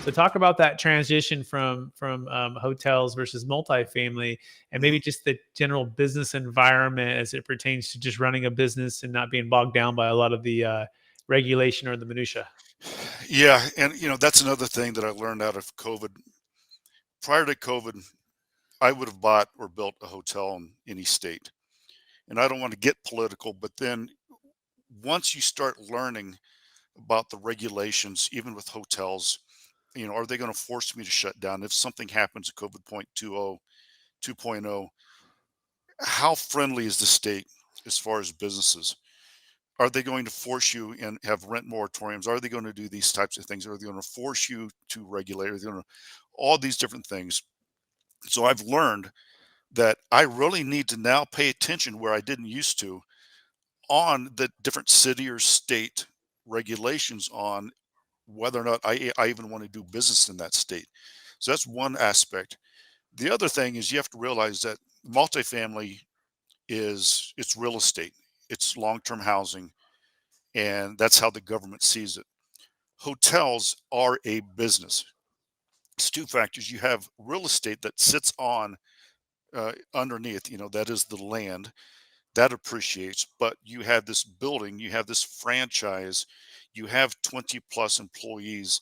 So talk about that transition from hotels versus multifamily, and maybe just the general business environment as it pertains to just running a business and not being bogged down by a lot of the regulation or the minutia. Yeah, and that's another thing that I learned out of COVID. Prior to COVID, I would have bought or built a hotel in any state. And I don't want to get political, but then once you start learning about the regulations, even with hotels, are they going to force me to shut down if something happens at COVID 2.0? How friendly is the state as far as businesses? Are they going to force you and have rent moratoriums? Are they going to do these types of things? Are they going to force you to regulate? Are they going to all these different things? So I've learned that I really need to now pay attention where I didn't used to on the different city or state regulations on whether or not I even want to do business in that state. So that's one aspect. The other thing is you have to realize that multifamily it's real estate, it's long-term housing, and that's how the government sees it. Hotels are a business. It's two factors. You have real estate that sits on underneath, that is the land that appreciates, but you have this building, you have this franchise, you have 20 plus employees.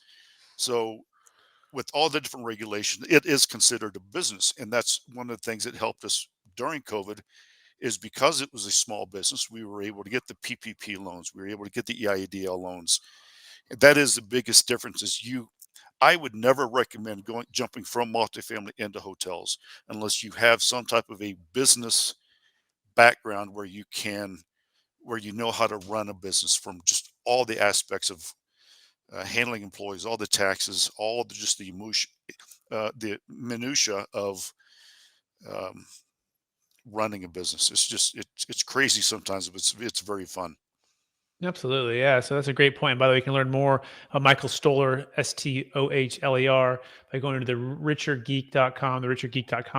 So with all the different regulations, it is considered a business. And that's one of the things that helped us during COVID is because it was a small business, we were able to get the PPP loans, we were able to get the EIDL loans. That is the biggest difference is I would never recommend jumping from multifamily into hotels unless you have some type of a business background where you know how to run a business from just all the aspects of handling employees, all the taxes, all of just the minutia of um, running a business. It's crazy sometimes, but it's very fun. Absolutely. Yeah. So that's a great point. By the way, you can learn more of Michael Stohler, Stohler, by going to the richardgeek.com,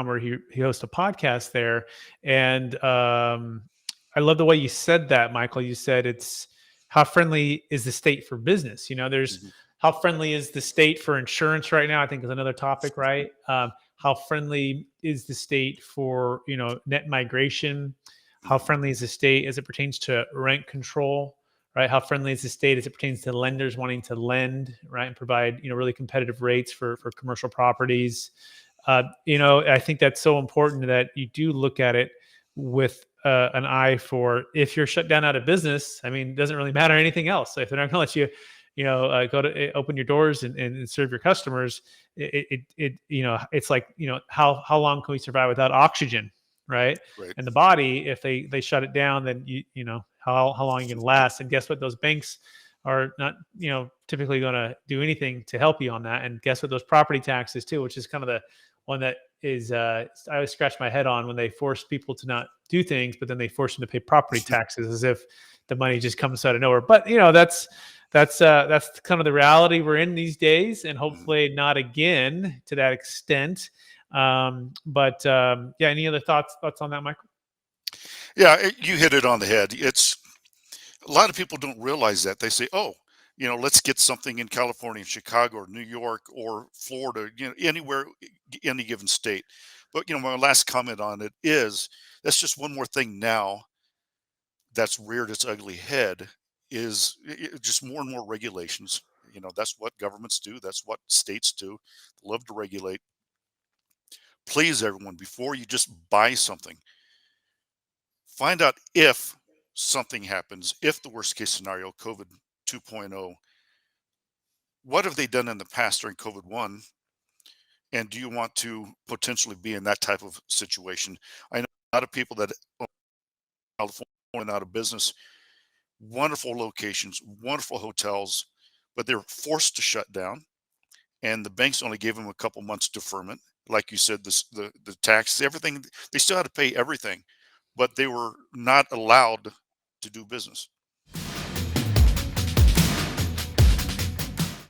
where he hosts a podcast there. And I love the way you said that, Michael. You said it's how friendly is the state for business? There's Mhm. how friendly is the state for insurance right now, I think is another topic, right? How friendly is the state for, net migration? How Mhm. friendly is the state as it pertains to rent control? Right? How friendly is the state as it pertains to lenders wanting to lend, right, and provide really competitive rates for commercial properties. I think that's so important that you do look at it with an eye for if you're shut down out of business. I mean, it doesn't really matter anything else. So if they're not going to let you, go to open your doors and serve your customers, it's like how long can we survive without oxygen, right? Right. And the body, if they shut it down, then how long you can last. And guess what? Those banks are not typically going to do anything to help you on that. And guess what? Those property taxes too, which is kind of the one that is I always scratch my head on when they force people to not do things, but then they force them to pay property taxes as if the money just comes out of nowhere. But that's kind of the reality we're in these days, and Mhm. hopefully not again to that extent. Yeah, any other thoughts on that, Michael? Yeah, you hit it on the head. It's a lot of people don't realize that. They say, "Oh, let's get something in California, Chicago, or New York, or Florida, anywhere, any given state." But my last comment on it is that's just one more thing now that's reared its ugly head is just more and more regulations. That's what governments do. That's what states do. They love to regulate. Please, everyone, before you just buy something, find out if something happens, if the worst case scenario, COVID 2.0, what have they done in the past during COVID 1? And do you want to potentially be in that type of situation? I know a lot of people that own California out of business, wonderful locations, wonderful hotels, but they're forced to shut down. And the banks only gave them a couple months deferment. Like you said, the taxes, everything, they still had to pay everything, but they were not allowed to do business.